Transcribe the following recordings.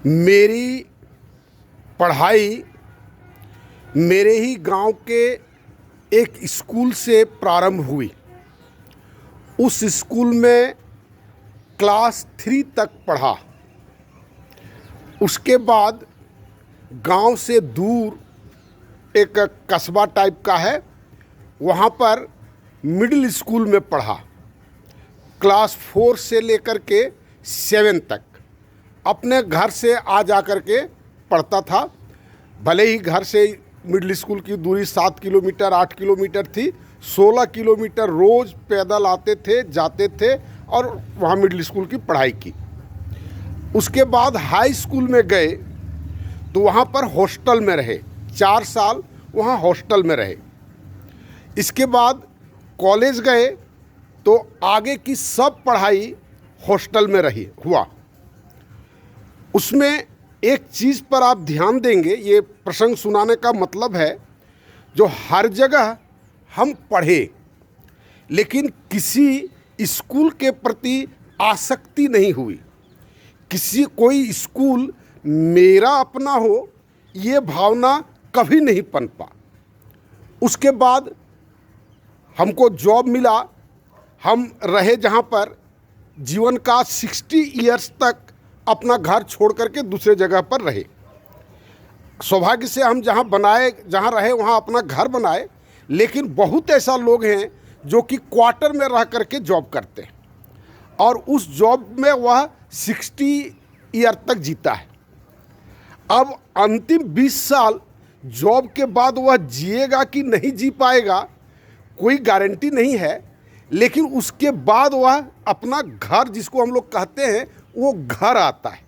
मेरी पढ़ाई मेरे ही गांव के एक स्कूल से प्रारंभ हुई। उस स्कूल में क्लास 3 तक पढ़ा। उसके बाद गांव से दूर एक कस्बा टाइप का है, वहाँ पर मिडिल स्कूल में पढ़ा। क्लास 4 से लेकर के 7 तक अपने घर से आ जा कर के पढ़ता था। भले ही घर से मिडिल स्कूल की दूरी 7 किलोमीटर 8 किलोमीटर थी, 16 किलोमीटर रोज़ पैदल आते थे, जाते थे और वहाँ मिडिल स्कूल की पढ़ाई की। उसके बाद हाई स्कूल में गए तो वहाँ पर हॉस्टल में रहे, 4 साल वहाँ हॉस्टल में रहे। इसके बाद कॉलेज गए तो आगे की सब पढ़ाई हॉस्टल में हुआ। उसमें एक चीज़ पर आप ध्यान देंगे, ये प्रसंग सुनाने का मतलब है, जो हर जगह हम पढ़े लेकिन किसी स्कूल के प्रति आसक्ति नहीं हुई। कोई स्कूल मेरा अपना हो, ये भावना कभी नहीं पनपा। उसके बाद हमको जॉब मिला, हम रहे जहाँ पर जीवन का 60 इयर्स तक अपना घर छोड़ करके दूसरे जगह पर रहे। सौभाग्य से हम जहाँ रहे वहाँ अपना घर बनाए, लेकिन बहुत ऐसा लोग हैं जो कि क्वार्टर में रह करके जॉब करते हैं और उस जॉब में वह 60 ईयर तक जीता है। अब अंतिम 20 साल जॉब के बाद वह जिएगा कि नहीं जी पाएगा कोई गारंटी नहीं है, लेकिन उसके बाद वह अपना घर, जिसको हम लोग कहते हैं, वो घर आता है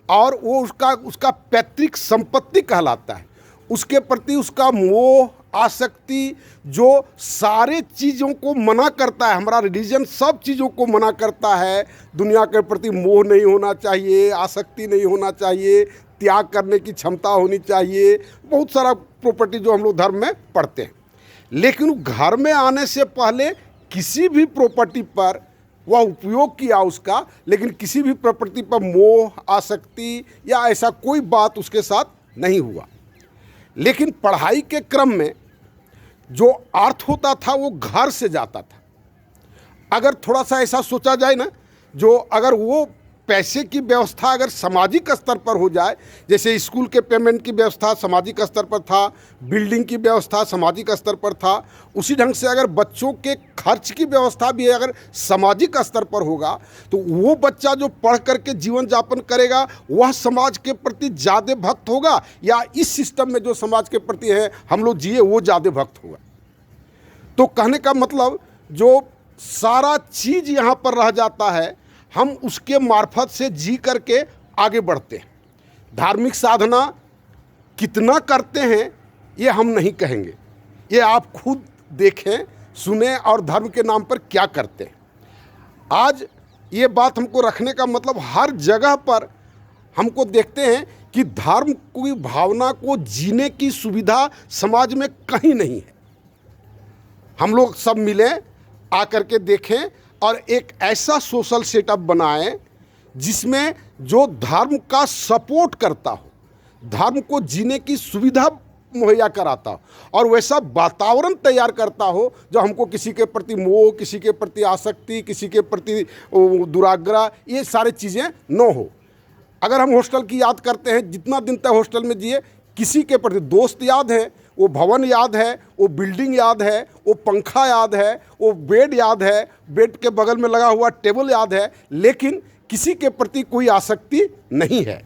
और वो उसका पैतृक संपत्ति कहलाता है। उसके प्रति उसका मोह, आसक्ति, जो सारे चीज़ों को मना करता है, हमारा रिलीजन सब चीज़ों को मना करता है। दुनिया के प्रति मोह नहीं होना चाहिए, आसक्ति नहीं होना चाहिए, त्याग करने की क्षमता होनी चाहिए, बहुत सारा प्रॉपर्टी जो हम लोग धर्म में पढ़ते हैं। लेकिन घर में आने से पहले किसी भी प्रॉपर्टी पर वह उपयोग किया उसका, लेकिन किसी भी प्रॉपर्टी पर मोह, आसक्ति या ऐसा कोई बात उसके साथ नहीं हुआ। लेकिन पढ़ाई के क्रम में जो अर्थ होता था वो घर से जाता था। अगर थोड़ा सा ऐसा सोचा जाए ना, जो अगर वो पैसे की व्यवस्था अगर सामाजिक स्तर पर हो जाए, जैसे स्कूल के पेमेंट की व्यवस्था सामाजिक स्तर पर था, बिल्डिंग की व्यवस्था सामाजिक स्तर पर था, उसी ढंग से अगर बच्चों के खर्च की व्यवस्था भी अगर सामाजिक स्तर पर होगा तो वो बच्चा जो पढ़ करके जीवन यापन करेगा वह समाज के प्रति ज़्यादा भक्त होगा, या इस सिस्टम में जो समाज के प्रति है हम लोग जिए वो ज़्यादा भक्त होगा। तो कहने का मतलब जो सारा चीज़ यहाँ पर रह जाता है, हम उसके मार्फत से जी करके आगे बढ़ते हैं। धार्मिक साधना कितना करते हैं ये हम नहीं कहेंगे, ये आप खुद देखें, सुने और धर्म के नाम पर क्या करते हैं। आज ये बात हमको रखने का मतलब, हर जगह पर हमको देखते हैं कि धर्म की भावना को जीने की सुविधा समाज में कहीं नहीं है। हम लोग सब मिलें, आकर के देखें और एक ऐसा सोशल सेटअप बनाएं जिसमें जो धर्म का सपोर्ट करता हो, धर्म को जीने की सुविधा मुहैया कराता हो और वैसा वातावरण तैयार करता हो जो हमको किसी के प्रति मोह, किसी के प्रति आसक्ति, किसी के प्रति दुराग्रह, ये सारी चीज़ें न हो। अगर हम हॉस्टल की याद करते हैं, जितना दिन तक हॉस्टल में जिए, किसी के प्रति दोस्त याद है, वो भवन याद है, वो बिल्डिंग याद है, वो पंखा याद है, वो बेड याद है, बेड के बगल में लगा हुआ टेबल याद है, लेकिन किसी के प्रति कोई आसक्ति नहीं है।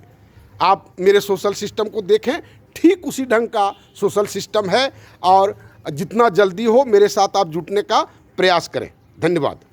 आप मेरे सोशल सिस्टम को देखें, ठीक उसी ढंग का सोशल सिस्टम है और जितना जल्दी हो मेरे साथ आप जुटने का प्रयास करें। धन्यवाद।